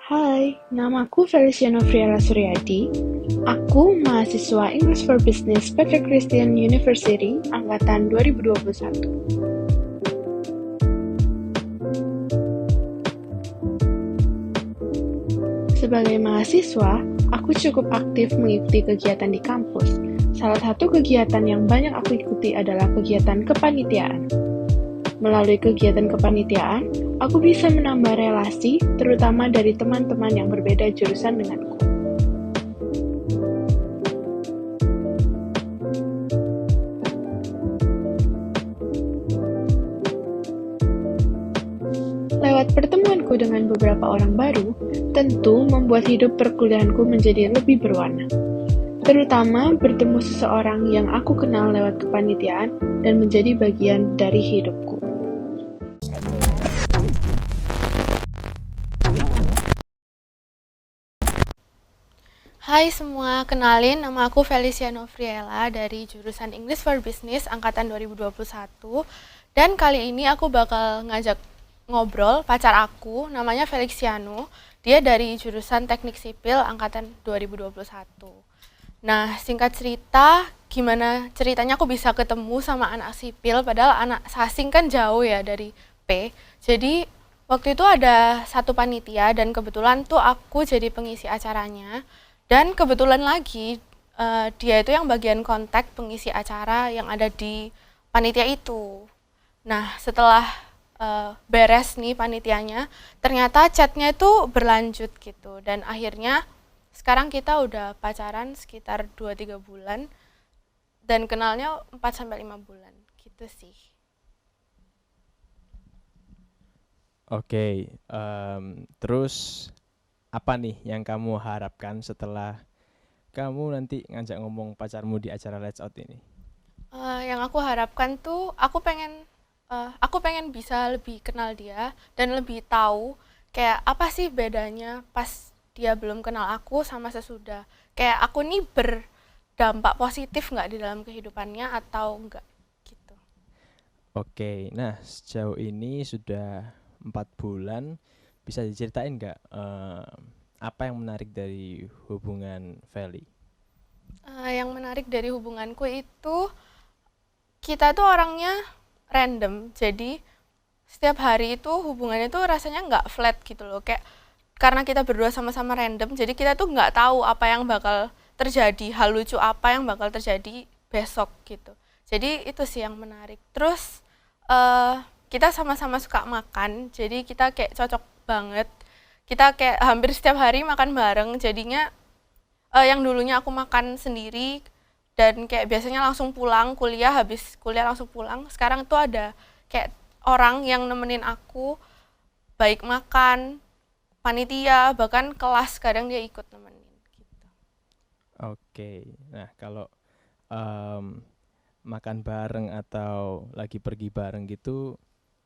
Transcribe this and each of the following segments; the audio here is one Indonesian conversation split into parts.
Hai, namaku Feliciano Friara Suryadi. Aku mahasiswa English for Business Patrick Christian University angkatan 2021. Sebagai mahasiswa, aku cukup aktif mengikuti kegiatan di kampus. Salah satu kegiatan yang banyak aku ikuti adalah kegiatan kepanitiaan. Melalui kegiatan kepanitiaan, aku bisa menambah relasi, terutama dari teman-teman yang berbeda jurusan denganku. Lewat pertemuanku dengan beberapa orang baru, tentu membuat hidup perkuliahanku menjadi lebih berwarna. Terutama bertemu seseorang yang aku kenal lewat kepanitiaan dan menjadi bagian dari hidupku. Hai semua, kenalin nama aku Feliciano Friela dari jurusan English for Business angkatan 2021. Dan kali ini aku bakal ngajak ngobrol pacar aku, namanya Feliciano. Dia dari jurusan Teknik Sipil angkatan 2021. Nah, singkat cerita, gimana ceritanya aku bisa ketemu sama anak sipil, padahal anak sasing kan jauh ya dari P. Jadi, waktu itu ada satu panitia dan kebetulan tuh aku jadi pengisi acaranya. Dan kebetulan lagi, dia itu yang bagian kontak pengisi acara yang ada di panitia itu. Nah, setelah beres nih panitianya, ternyata chatnya itu berlanjut gitu. Dan akhirnya sekarang kita udah pacaran sekitar 2-3 bulan dan kenalnya 4-5 bulan gitu sih. Oke, terus apa nih yang kamu harapkan setelah kamu nanti ngajak ngomong pacarmu di acara Let's Out ini? Yang aku harapkan tuh aku pengen bisa lebih kenal dia dan lebih tahu kayak apa sih bedanya pas dia belum kenal aku sama sesudah. Kayak aku nih berdampak positif nggak di dalam kehidupannya atau enggak gitu. Oke, nah sejauh ini sudah 4 bulan, bisa diceritain nggak apa yang menarik dari hubungan Feli? Yang menarik dari hubunganku itu kita tuh orangnya random. Jadi setiap hari itu hubungannya tuh rasanya nggak flat gitu loh. Kayak karena kita berdua sama-sama random, jadi kita tuh nggak tahu apa yang bakal terjadi, hal lucu apa yang bakal terjadi besok gitu. Jadi itu sih yang menarik. Terus eh kita sama-sama suka makan, jadi kita kayak cocok banget. Kita kayak hampir setiap hari makan bareng, jadinya yang dulunya aku makan sendiri dan kayak biasanya langsung pulang kuliah, habis kuliah langsung pulang, sekarang tuh ada kayak orang yang nemenin aku, baik makan, panitia, bahkan kelas kadang dia ikut nemenin gitu. Oke, nah kalau em, makan bareng atau lagi pergi bareng gitu,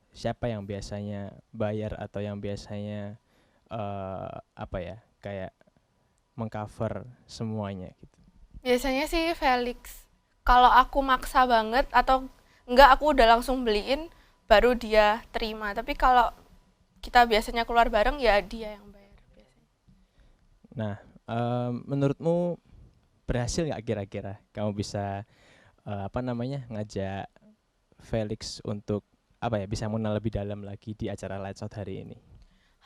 siapa yang biasanya bayar atau yang biasanya apa ya, kayak mengcover semuanya gitu? Biasanya sih Felix. Kalau aku maksa banget atau enggak aku udah langsung beliin baru dia terima. Tapi kalau kita biasanya keluar bareng ya dia yang bayar biasanya. Nah, menurutmu berhasil nggak kira-kira kamu bisa apa namanya, ngajak Felix untuk apa ya, bisa mengenal lebih dalam lagi di acara Lights Out hari ini?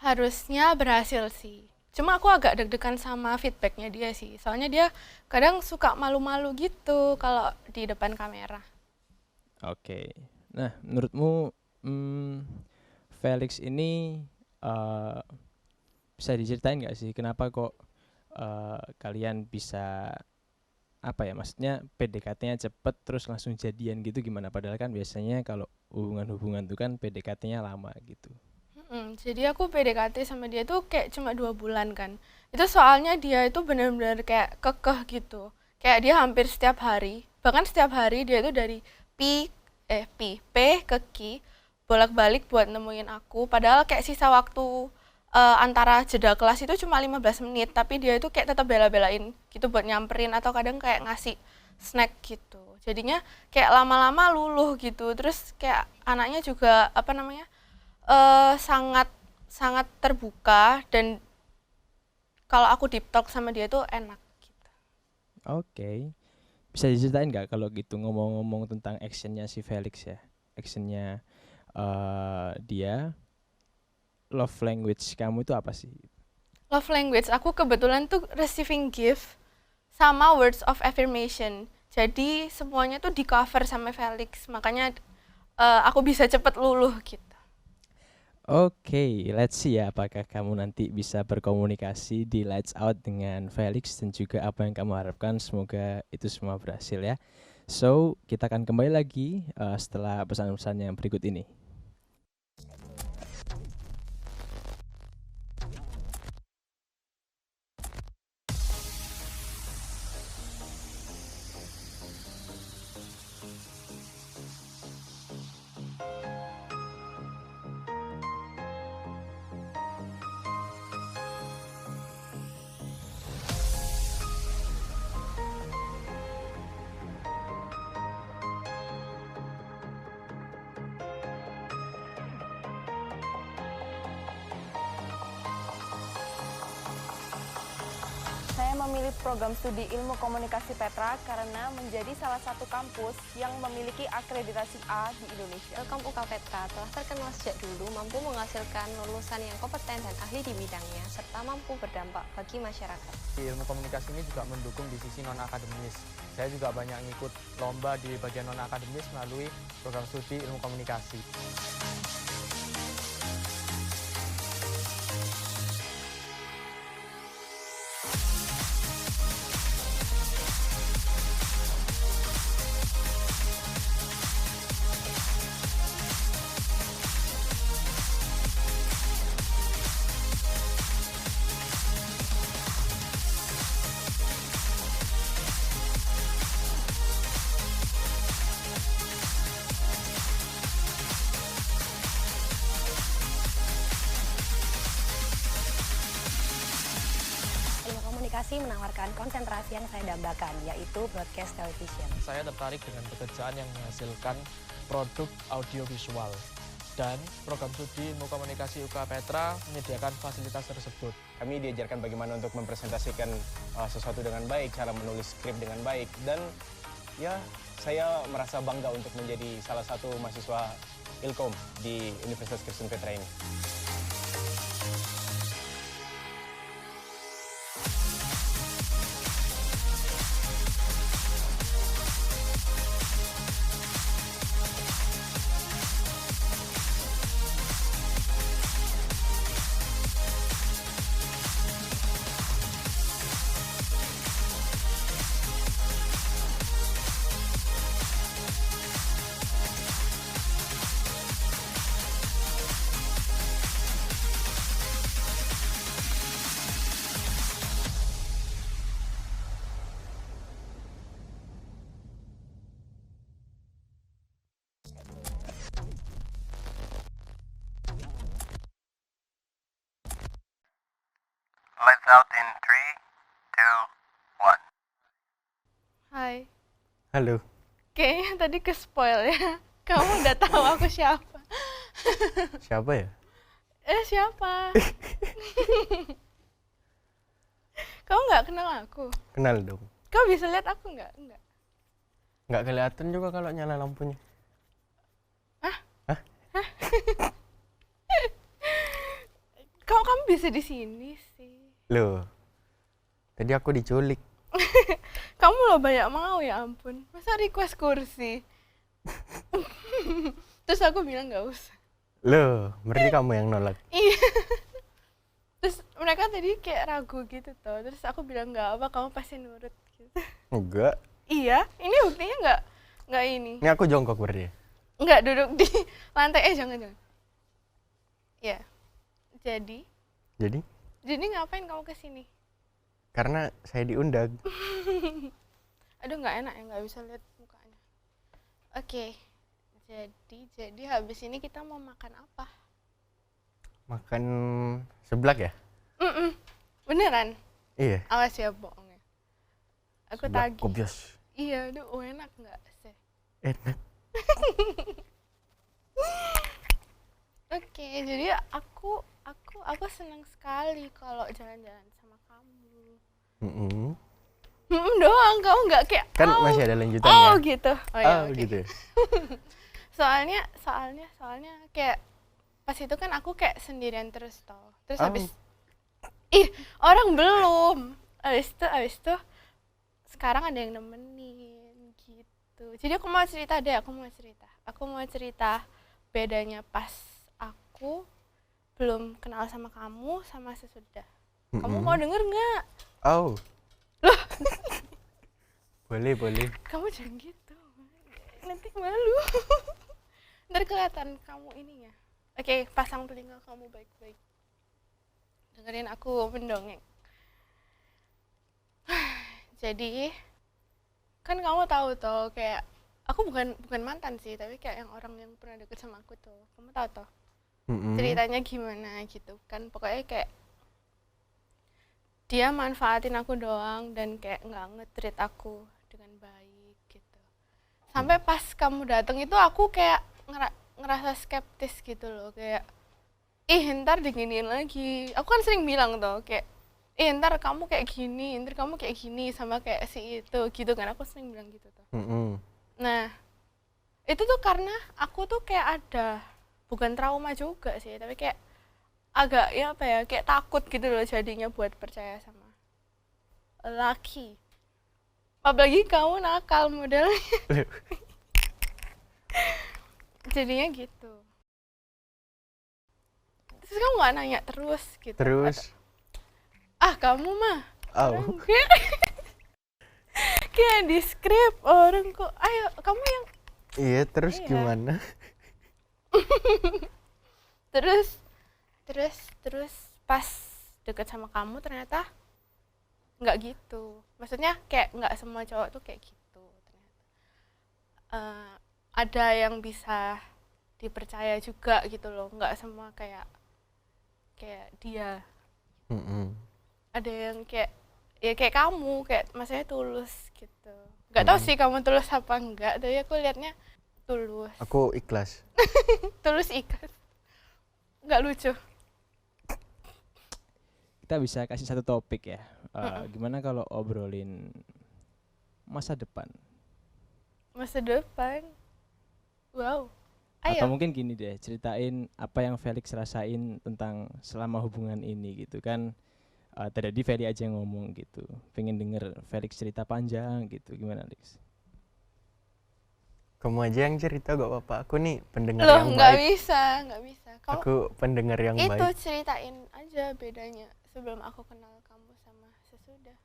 Harusnya berhasil sih. Cuma aku agak deg-degan sama feedbacknya dia sih. Soalnya dia kadang suka malu-malu gitu kalau di depan kamera. Oke. Nah, menurutmu Felix ini eh, bisa diceritain nggak sih kenapa kok kalian bisa apa ya, maksudnya PDKT-nya cepet terus langsung jadian gitu, gimana? Padahal kan biasanya kalau hubungan-hubungan tuh kan PDKT-nya lama gitu. Jadi aku PDKT sama dia tuh kayak cuma 2 bulan kan. Itu soalnya dia itu benar-benar kayak kekeh gitu. Kayak dia hampir setiap hari, bahkan setiap hari dia itu dari P ke Q bolak-balik buat nemuin aku. Padahal kayak sisa waktu antara jeda kelas itu cuma 15 menit, tapi dia itu kayak tetap bela-belain gitu buat nyamperin atau kadang kayak ngasih snack gitu. Jadinya kayak lama-lama luluh gitu. Terus kayak anaknya juga apa namanya? Sangat sangat terbuka dan kalau aku deep talk sama dia tuh enak gitu. Oke. Bisa diceritain nggak kalau gitu ngomong-ngomong tentang actionnya si Felix ya? Actionnya dia, love language kamu itu apa sih? Love language aku kebetulan tuh receiving gift sama words of affirmation. Jadi semuanya tuh di cover sama Felix, makanya aku bisa cepet luluh gitu. Oke, let's see ya apakah kamu nanti bisa berkomunikasi di Lights Out dengan Felix dan juga apa yang kamu harapkan. Semoga itu semua berhasil ya. So, kita akan kembali lagi setelah pesan-pesan yang berikut ini. Saya memilih program studi Ilmu Komunikasi Petra karena menjadi salah satu kampus yang memiliki akreditasi A di Indonesia. Telkom UK Petra telah terkenal sejak dulu mampu menghasilkan lulusan yang kompeten dan ahli di bidangnya, serta mampu berdampak bagi masyarakat. Ilmu komunikasi ini juga mendukung di sisi non-akademis. Saya juga banyak ngikut lomba di bagian non-akademis melalui program studi ilmu komunikasi. Ilmu komunikasi menawarkan konsentrasi yang saya dambakan, yaitu broadcast television. Saya tertarik dengan pekerjaan yang menghasilkan produk audiovisual. Dan program studi ilmu komunikasi UK Petra menyediakan fasilitas tersebut. Kami diajarkan bagaimana untuk mempresentasikan sesuatu dengan baik, cara menulis skrip dengan baik, dan ya saya merasa bangga untuk menjadi salah satu mahasiswa Ilkom di Universitas Kristen Petra ini. Lights out in 3, 2, 1. Hai. Halo. Kayaknya tadi ke spoil ya. Kamu udah tahu aku siapa. Siapa ya? Siapa? Kamu nggak kenal aku? Kenal dong. Kau bisa lihat aku nggak? Nggak. Nggak kelihatan juga kalau nyala lampunya. Kamu bisa di sini sih. Loh, tadi aku diculik. Kamu loh banyak mau, ya ampun. Masa request kursi? Terus aku bilang nggak usah. Loh, berarti kamu yang nolak. Iya. Terus mereka tadi kayak ragu gitu tuh. Terus aku bilang nggak apa, kamu pasti nurut gitu. Enggak. Iya, ini buktinya nggak ini. Ini aku jongkok berarti. Nggak duduk di lantai, jangan. Ya. Jadi ngapain kamu kesini? Karena saya diundang. Aduh, nggak enak ya, nggak bisa lihat mukanya. Oke. Jadi habis ini kita mau makan apa? Makan seblak ya? Beneran? Iya. Awas ya bohongnya. Aku Seblak tagih. kopios. Iya, aduh enak nggak sih? Enak. Oke, jadi aku senang sekali kalau jalan-jalan sama kamu. Mm-mm. Doang, kamu nggak kayak Kan "Au." masih ada lanjutannya. Oh gitu. Oh ya, oke. Gitu ya. Soalnya kayak pas itu kan aku kayak sendirian terus toh. Terus Oh. habis orang belum. Habis itu sekarang ada yang nemenin gitu. Jadi aku mau cerita. Aku mau cerita bedanya pas aku belum kenal sama kamu sama sesudah. Kamu mau denger nggak? Oh. Boleh. Kamu jangan gitu. Nanti malu. Ntar kelihatan kamu ininya. Oke, pasang telinga kamu baik-baik. Dengerin aku mendongeng. Jadi, kan kamu tahu toh kayak aku bukan mantan sih, tapi kayak yang orang yang pernah deket sama aku tuh. Kamu tahu toh ceritanya gimana gitu kan. Pokoknya kayak dia manfaatin aku doang dan kayak nggak nge-treat aku dengan baik gitu. Sampai pas kamu datang itu aku kayak ngerasa skeptis gitu loh, kayak ntar diginiin lagi. Aku kan sering bilang tuh kayak ntar kamu kayak gini, ntar kamu kayak gini sama kayak si itu gitu kan. Aku sering bilang gitu tuh. Nah itu tuh karena aku tuh kayak ada, bukan trauma juga sih, tapi kayak agak ya apa ya, kayak takut gitu loh jadinya buat percaya sama laki. Apalagi kamu nakal modelnya. Jadinya gitu. Terus kamu gak nanya terus gitu. Terus Kamu mah oh. kayak di skrip orang kok, ayo kamu yang Iya, terus gimana? terus pas deket sama kamu ternyata nggak gitu. Maksudnya kayak nggak semua cowok tuh kayak gitu ternyata. Ada yang bisa dipercaya juga gitu loh, nggak semua kayak dia. Ada yang kayak kamu, kayak maksudnya tulus gitu. Nggak tahu sih kamu tulus apa enggak, tapi aku liatnya tulus. Aku ikhlas. Tulus ikhlas. Nggak lucu. Kita bisa kasih satu topik ya. Gimana kalau obrolin masa depan? Masa depan? Wow. Ayo. Atau mungkin gini deh, ceritain apa yang Felix rasain tentang selama hubungan ini gitu kan. Tadi Feli aja yang ngomong gitu. Pengen denger Felix cerita panjang gitu. Gimana, Alex? Kamu aja yang cerita gak apa-apa. Aku nih pendengar Loh, yang nggak baik. bisa. Kamu Aku pendengar yang itu baik. ceritain aja bedanya sebelum aku kenal kamu sama sesudah.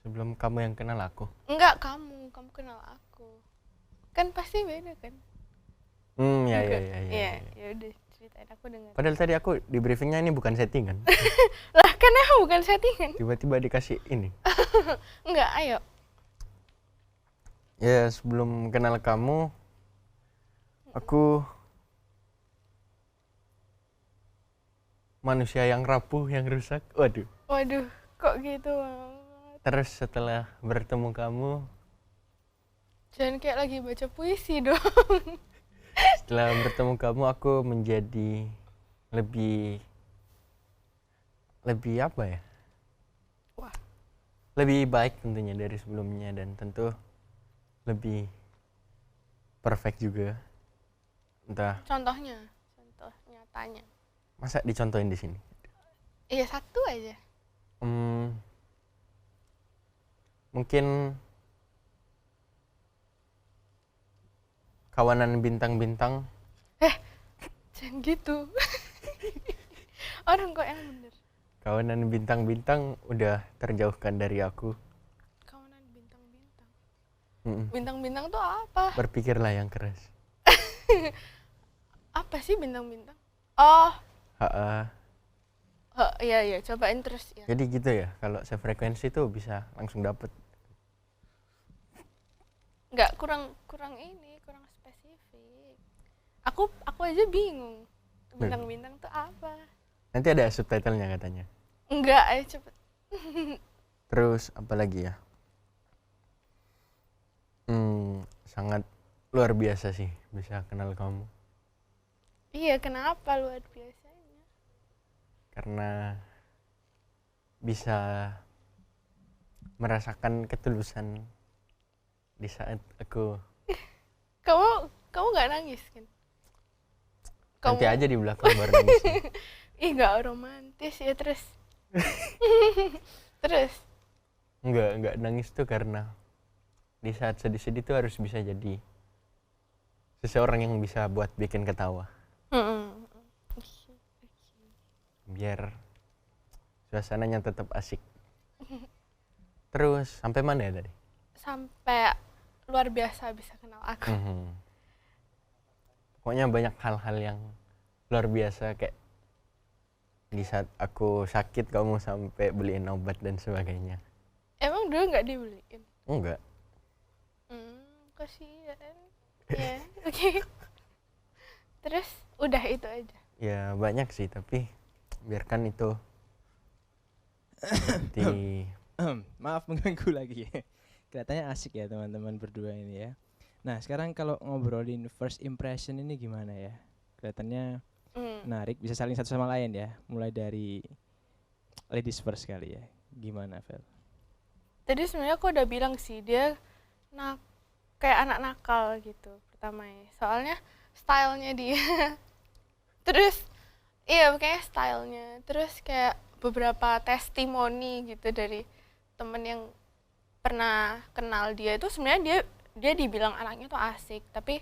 Sebelum kamu yang kenal aku. Enggak, kamu kenal aku. Kan pasti beda kan? Ya Udah ceritain, aku dengar. Padahal tadi aku di briefingnya ini bukan settingan. Lah kan emang bukan settingan. Tiba-tiba dikasih ini. Enggak, ayo. Ya, sebelum kenal kamu, aku manusia yang rapuh, yang rusak. Waduh. Kok gitu banget. Terus setelah bertemu kamu, Jangan kayak lagi baca puisi dong. setelah bertemu kamu aku menjadi lebih apa ya? Wah. Lebih baik tentunya dari sebelumnya dan tentu lebih perfect juga. Entah Contoh nyatanya. masa dicontohin di sini. Iya, satu aja. Mungkin kawanan bintang-bintang. Jangan gitu. Orang kok yang bener. Kawanan bintang-bintang udah terjauhkan dari aku. Kawanan bintang-bintang. Mm-mm. Bintang-bintang tuh apa? Berpikirlah yang keras. Apa sih bintang-bintang? Oh, iya, cobain terus ya. Jadi gitu ya, kalau sefrekuensi tuh bisa langsung dapet. Enggak, kurang spesifik. Aku aja bingung. Bintang-bintang tuh apa? Nanti ada subtitlenya katanya. Enggak, ayo cepet. Terus apa lagi ya? Sangat luar biasa sih bisa kenal kamu. Iya, kenapa luar biasanya? Karena bisa merasakan ketulusan di saat aku Kamu nggak nangis kan? nanti aja di belakang baru nangis. Ih, nggak romantis ya. Terus terus Enggak nangis tuh karena di saat sedih-sedih tuh harus bisa jadi seseorang yang bisa buat bikin ketawa. Biar suasananya tetap asik. Terus sampai mana ya tadi? sampai luar biasa bisa kenal aku. Pokoknya banyak hal-hal yang luar biasa, kayak di saat aku sakit kamu sampai beliin obat dan sebagainya. Emang dulu nggak dibeliin? Enggak. Kasihan. Ya, oke. Terus udah itu aja. Ya banyak sih, tapi biarkan itu di Maaf mengganggu lagi. Kelihatannya asik ya teman-teman berdua ini ya. Nah sekarang kalau ngobrolin first impression ini gimana ya? Kelihatannya menarik, bisa saling satu sama lain ya. Mulai dari ladies first kali ya. Gimana Vel? Tadi sebenarnya aku udah bilang sih dia kayak anak nakal gitu pertama ya. Soalnya stylenya dia. Terus iya kayaknya stylenya. Terus kayak beberapa testimoni gitu dari temen yang pernah kenal dia itu sebenarnya dia dibilang anaknya tuh asik, tapi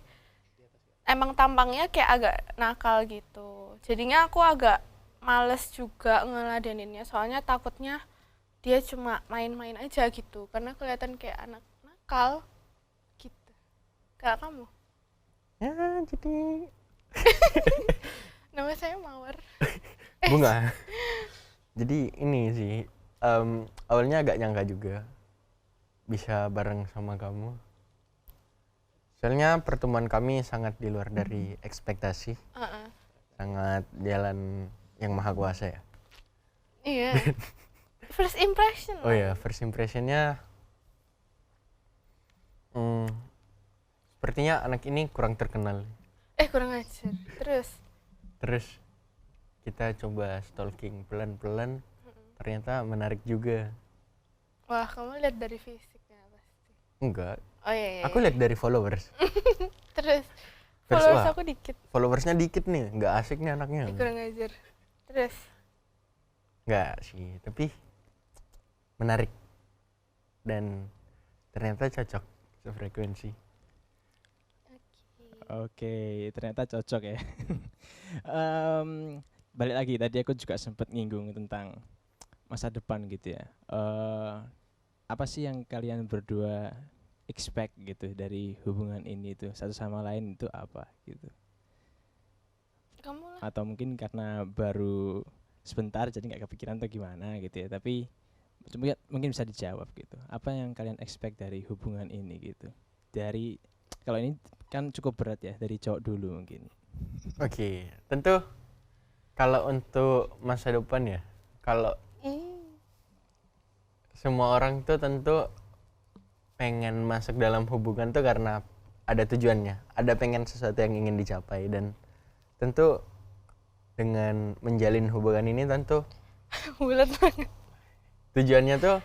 emang tampangnya kayak agak nakal gitu. Jadinya aku agak males juga ngeladeninnya, soalnya takutnya dia cuma main-main aja gitu, karena kelihatan kayak anak nakal gitu. Kayak kamu. ya jadi Nama saya Mawar. Bunga. Jadi ini sih awalnya agak nyangka juga bisa bareng sama kamu. Soalnya pertemuan kami sangat di luar dari ekspektasi. Sangat jalan yang maha kuasa ya. Iya. First impression. Oh ya, first impressionnya sepertinya anak ini kurang terkenal. Kurang ajar. Terus Kita coba stalking pelan-pelan, ternyata menarik juga. wah, kamu lihat dari fisiknya pasti. Enggak, Oh iya. aku lihat dari followers. Terus Terus, followers wah, aku dikit. followersnya dikit nih, nggak asik nih anaknya. Kurang ajar. Terus Nggak sih, tapi menarik dan ternyata cocok sefrekuensi. Oke, ternyata cocok ya. Balik lagi, tadi aku juga sempat nyinggung tentang masa depan gitu ya. Apa sih yang kalian berdua expect gitu dari hubungan ini tuh, satu sama lain itu apa gitu? kamu lah. Atau mungkin karena baru sebentar jadi nggak kepikiran atau gimana gitu ya, tapi mungkin bisa dijawab gitu. Apa yang kalian expect dari hubungan ini gitu? Dari, kalau ini kan cukup berat ya, dari cowok dulu mungkin. Oke, tentu kalau untuk masa depan ya, kalau semua orang tuh tentu pengen masuk dalam hubungan tuh karena ada tujuannya, ada pengen sesuatu yang ingin dicapai, dan tentu dengan menjalin hubungan ini tentu Bulat banget. tujuannya tuh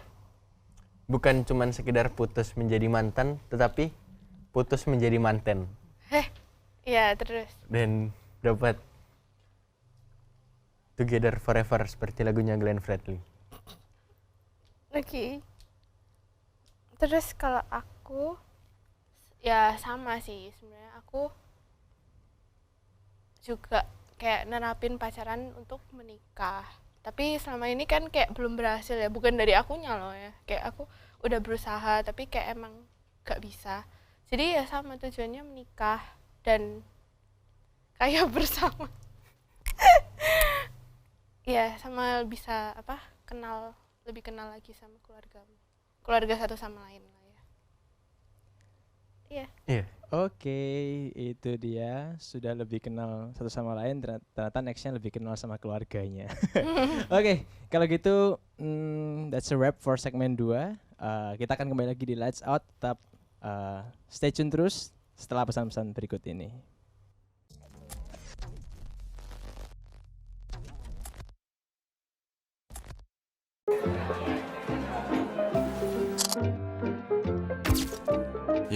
bukan cuman sekedar putus menjadi mantan, tetapi putus menjadi manten Iya, terus. dan dapat together forever seperti lagunya Glenn Fredly. Oke. Terus kalau aku ya sama sih sebenarnya, aku juga kayak nerapin pacaran untuk menikah. Tapi selama ini kan kayak belum berhasil ya, bukan dari akunya loh ya. Kayak aku udah berusaha tapi kayak emang gak bisa. Jadi ya sama, tujuannya menikah dan kayak bersama. Ya sama bisa lebih kenal lagi sama keluarga satu sama lain lah ya. Iya. Iya. Oke, itu dia, sudah lebih kenal satu sama lain, ternyata nextnya lebih kenal sama keluarganya. Oke, kalau gitu that's a wrap for segmen 2. Kita akan kembali lagi di Lights Out, tetap stay tune terus setelah pesan-pesan berikut ini.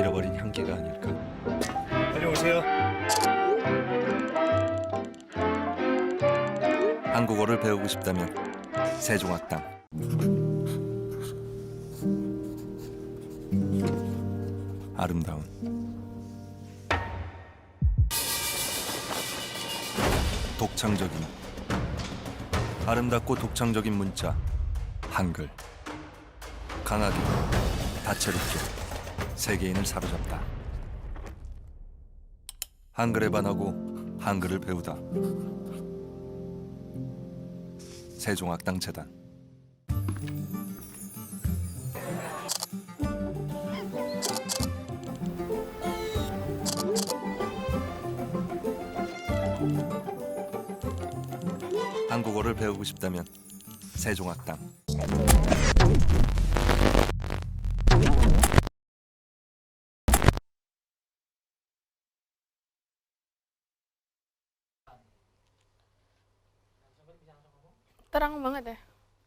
버려버린 향기가 아닐까. 빨리 오세요. 한국어를 배우고 싶다면 세종학당. 아름다운 독창적인 아름답고 독창적인 문자 한글 강하게 다채롭게 세계인을 사로잡다. 한글에 반하고 한글을 배우다. 세종학당 재단. 한국어를 배우고 싶다면 세종학당. Terang banget ya?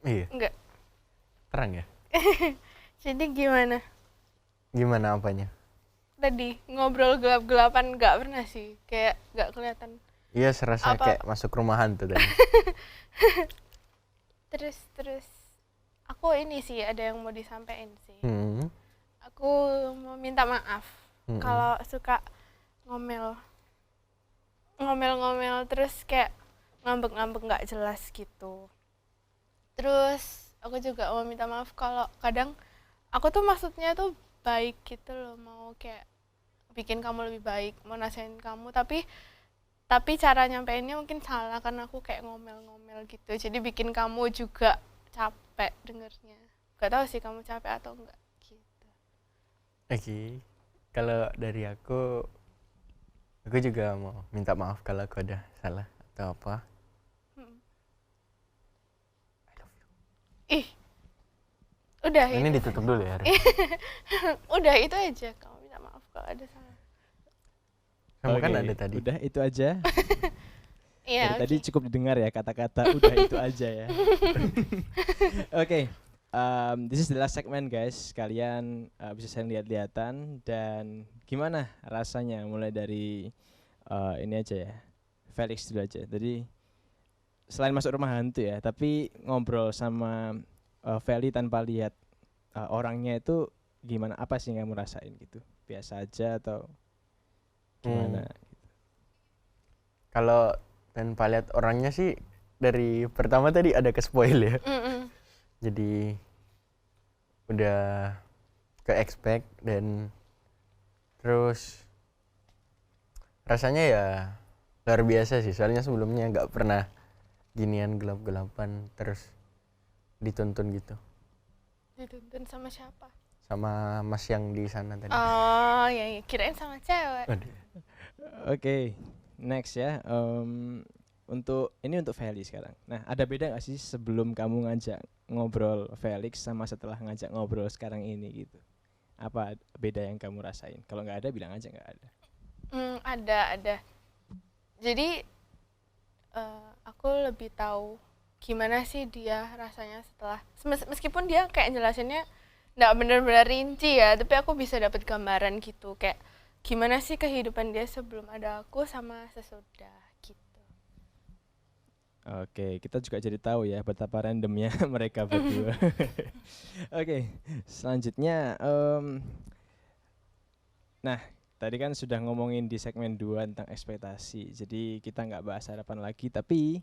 Iya, Enggak. terang ya. Jadi gimana? Gimana apanya? Tadi ngobrol gelap-gelapan nggak pernah sih, kayak nggak kelihatan. Iya, serasa Apa? kayak masuk rumah hantu tadi. Terus aku ini sih ada yang mau disampaikan sih. Hmm. Aku mau minta maaf kalau suka ngomel terus kayak ngambek-ngambek nggak jelas gitu. Terus aku juga mau minta maaf kalau kadang aku tuh maksudnya tuh baik gitu loh, mau kayak bikin kamu lebih baik, mau nasihatin kamu, tapi cara nyampeinnya mungkin salah karena aku kayak ngomel-ngomel gitu, jadi bikin kamu juga capek dengernya. Gak tahu sih kamu capek atau enggak gitu. Oke, kalau dari aku juga mau minta maaf kalau aku ada salah atau apa. Ih, udah Ini itu. ditutup dulu ya. Udah itu aja, kamu minta maaf kalau ada salah. Kamu kan Oke, ada tadi. Udah itu aja. Iya. Dari tadi cukup didengar ya kata-kata udah itu aja ya. Oke, this is the last segment guys. Kalian bisa saling lihat-lihatan dan gimana rasanya mulai dari ini aja ya. Felix dulu aja. Jadi selain masuk rumah hantu ya, tapi ngobrol sama Feli tanpa lihat orangnya itu gimana? Apa sih yang kamu rasain gitu? Biasa aja atau gimana? Kalau tanpa lihat orangnya sih dari pertama tadi ada ke spoil ya. Jadi udah ke expect dan terus rasanya ya luar biasa sih. Soalnya sebelumnya nggak pernah ginian gelap-gelapan terus dituntun gitu. Dituntun sama siapa? Sama mas yang di sana tadi. Oh ya, kirain sama cewek. Oke, next ya. Untuk Feli sekarang. Nah, ada beda nggak sih sebelum kamu ngajak ngobrol Felix sama setelah ngajak ngobrol sekarang ini gitu? Apa beda yang kamu rasain? Kalau nggak ada, bilang aja nggak ada. Ada. Jadi aku lebih tahu gimana sih dia rasanya setelah meskipun dia kayak jelasinnya nggak benar-benar rinci ya, tapi aku bisa dapat gambaran gitu kayak gimana sih kehidupan dia sebelum ada aku sama sesudah gitu. Oke, kita juga jadi tahu ya betapa randomnya mereka berdua. Oke, selanjutnya nah tadi kan sudah ngomongin di segmen 2 tentang ekspektasi, jadi kita nggak bahas harapan lagi, tapi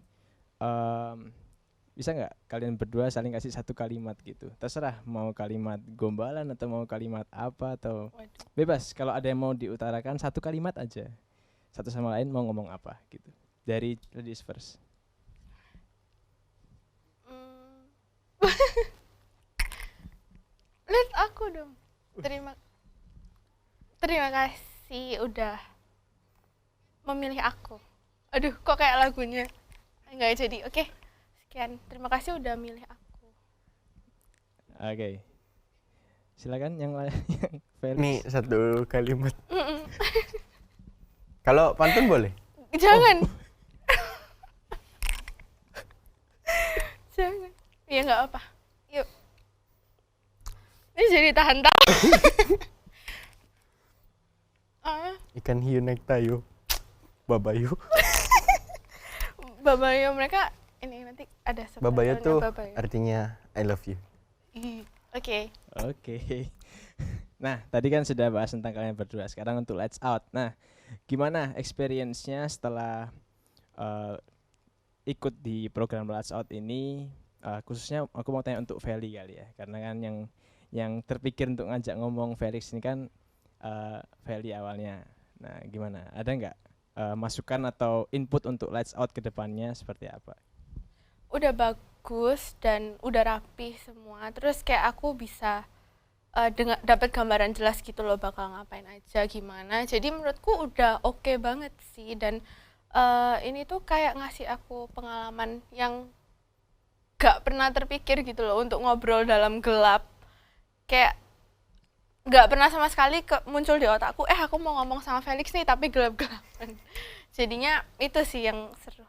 bisa nggak kalian berdua saling kasih satu kalimat gitu, terserah mau kalimat gombalan atau mau kalimat apa atau bebas, kalau ada yang mau diutarakan satu kalimat aja, satu sama lain mau ngomong apa gitu. Dari ladies first. Lihat aku dong. Terima kasih udah memilih aku. Aduh, kok kayak lagunya nggak jadi. Oke, sekian. Terima kasih udah milih aku. Oke. Silakan yang lain. Nih satu kalimat. Kalau pantun boleh? Jangan. Jangan. Ya nggak apa. Yuk. Ini jadi tahan-tahan. Ikan hiu naik tayo. Babayu. Babayo mereka ini nanti ada Babayu subtitlenya, tuh Babayo. artinya I love you. Oke. Nah, tadi kan sudah bahas tentang kalian berdua. Sekarang untuk Let's Out. Nah, gimana experience-nya setelah ikut di program Let's Out ini? Khususnya aku mau tanya untuk Feli kali ya, karena kan yang terpikir untuk ngajak ngomong Felix ini kan Feli awalnya. Nah, gimana? Ada nggak masukan atau input untuk Let's Out ke depannya seperti apa? Udah bagus dan udah rapi semua. Terus kayak aku bisa dapat gambaran jelas gitu loh bakal ngapain aja gimana. Jadi menurutku udah oke banget sih, dan ini tuh kayak ngasih aku pengalaman yang gak pernah terpikir gitu loh untuk ngobrol dalam gelap. Kayak gak pernah sama sekali muncul di otakku, aku mau ngomong sama Felix nih tapi gelap-gelapan. Jadinya itu sih yang seru.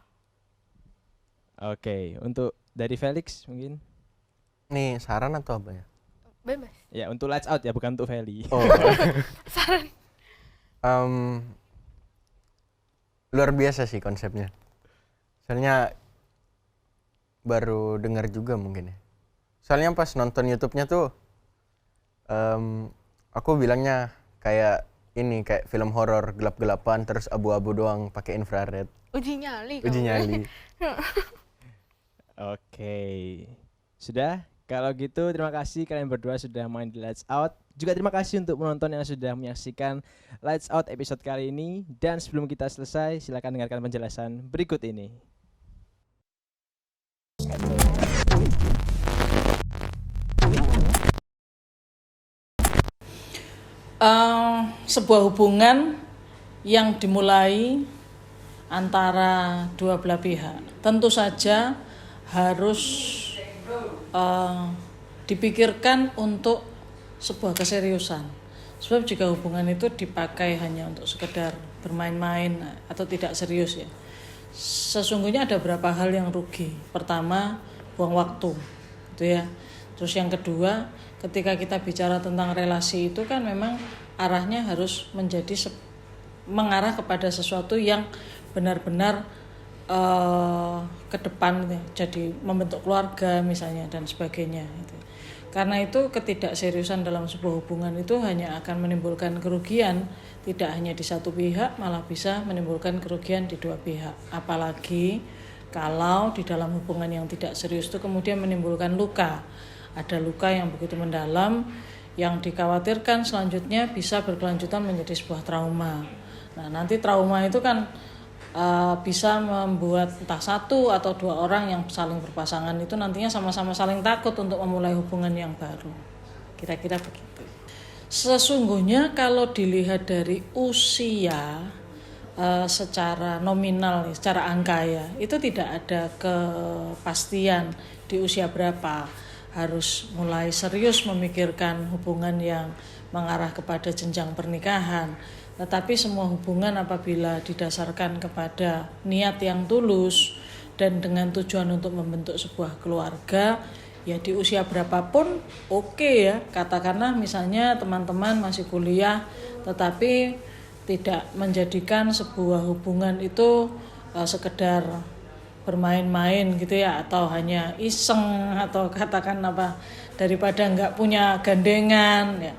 Oke, untuk dari Felix mungkin? Nih saran atau apa ya? Bebas. Ya, untuk Let's Out ya, bukan untuk Feli. Oh. Saran. Luar biasa sih konsepnya. Soalnya baru dengar juga mungkin ya. Soalnya pas nonton YouTube-nya tuh aku bilangnya kayak ini, kayak film horor gelap-gelapan terus abu-abu doang pakai infrared. Uji nyali. Uji nyali. Oke. Sudah? Kalau gitu terima kasih kalian berdua sudah main di Let's Out. Juga terima kasih untuk penonton yang sudah menyaksikan Let's Out episode kali ini. Dan sebelum kita selesai, silakan dengarkan penjelasan berikut ini. Sebuah hubungan yang dimulai antara dua belah pihak tentu saja harus dipikirkan untuk sebuah keseriusan. Sebab jika hubungan itu dipakai hanya untuk sekedar bermain-main atau tidak serius ya, sesungguhnya ada beberapa hal yang rugi. Pertama, buang waktu, gitu ya. Terus yang kedua, ketika kita bicara tentang relasi itu kan memang arahnya harus mengarah kepada sesuatu yang benar-benar ke depan, jadi membentuk keluarga misalnya dan sebagainya. Karena itu ketidakseriusan dalam sebuah hubungan itu hanya akan menimbulkan kerugian, tidak hanya di satu pihak, malah bisa menimbulkan kerugian di dua pihak. Apalagi kalau di dalam hubungan yang tidak serius itu kemudian menimbulkan luka. Ada luka yang begitu mendalam yang dikhawatirkan selanjutnya bisa berkelanjutan menjadi sebuah trauma. Nah, nanti trauma itu kan bisa membuat entah satu atau dua orang yang saling berpasangan itu nantinya sama-sama saling takut untuk memulai hubungan yang baru. Kira-kira begitu. Sesungguhnya kalau dilihat dari usia secara nominal, secara angka ya, itu tidak ada kepastian di usia berapa harus mulai serius memikirkan hubungan yang mengarah kepada jenjang pernikahan. Tetapi semua hubungan apabila didasarkan kepada niat yang tulus dan dengan tujuan untuk membentuk sebuah keluarga, ya di usia berapapun oke ya. Katakanlah misalnya teman-teman masih kuliah tetapi tidak menjadikan sebuah hubungan itu sekedar bermain-main gitu ya, atau hanya iseng, atau katakan apa, daripada nggak punya gandengan ya.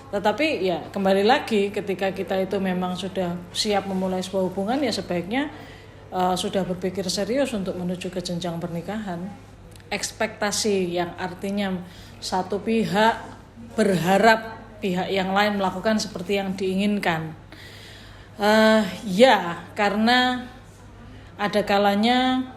Tetapi ya kembali lagi ketika kita itu memang sudah siap memulai sebuah hubungan ya sebaiknya sudah berpikir serius untuk menuju ke jenjang pernikahan. Ekspektasi yang artinya satu pihak berharap pihak yang lain melakukan seperti yang diinginkan. Ya karena ada kalanya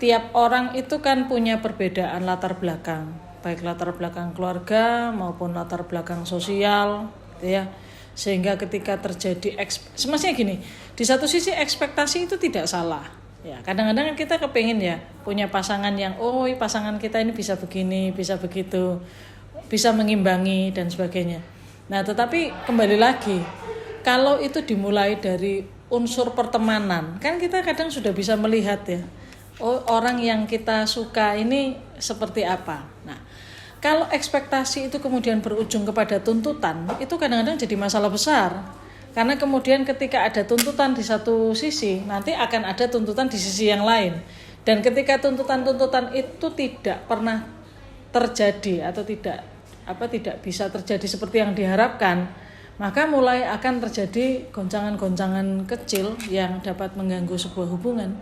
tiap orang itu kan punya perbedaan latar belakang, baik latar belakang keluarga maupun latar belakang sosial, gitu ya. Sehingga ketika terjadi semestinya gini, di satu sisi ekspektasi itu tidak salah. Ya, kadang-kadang kita kepingin ya punya pasangan yang pasangan kita ini bisa begini, bisa begitu, bisa mengimbangi dan sebagainya. Nah, tetapi kembali lagi, kalau itu dimulai dari unsur pertemanan, kan kita kadang sudah bisa melihat ya, orang yang kita suka ini seperti apa. Nah, Kalau ekspektasi itu kemudian berujung kepada tuntutan, itu kadang-kadang jadi masalah besar. Karena kemudian ketika ada tuntutan di satu sisi, nanti akan ada tuntutan di sisi yang lain. Dan ketika tuntutan-tuntutan itu tidak pernah terjadi atau tidak bisa terjadi seperti yang diharapkan, maka mulai akan terjadi goncangan-goncangan kecil yang dapat mengganggu sebuah hubungan.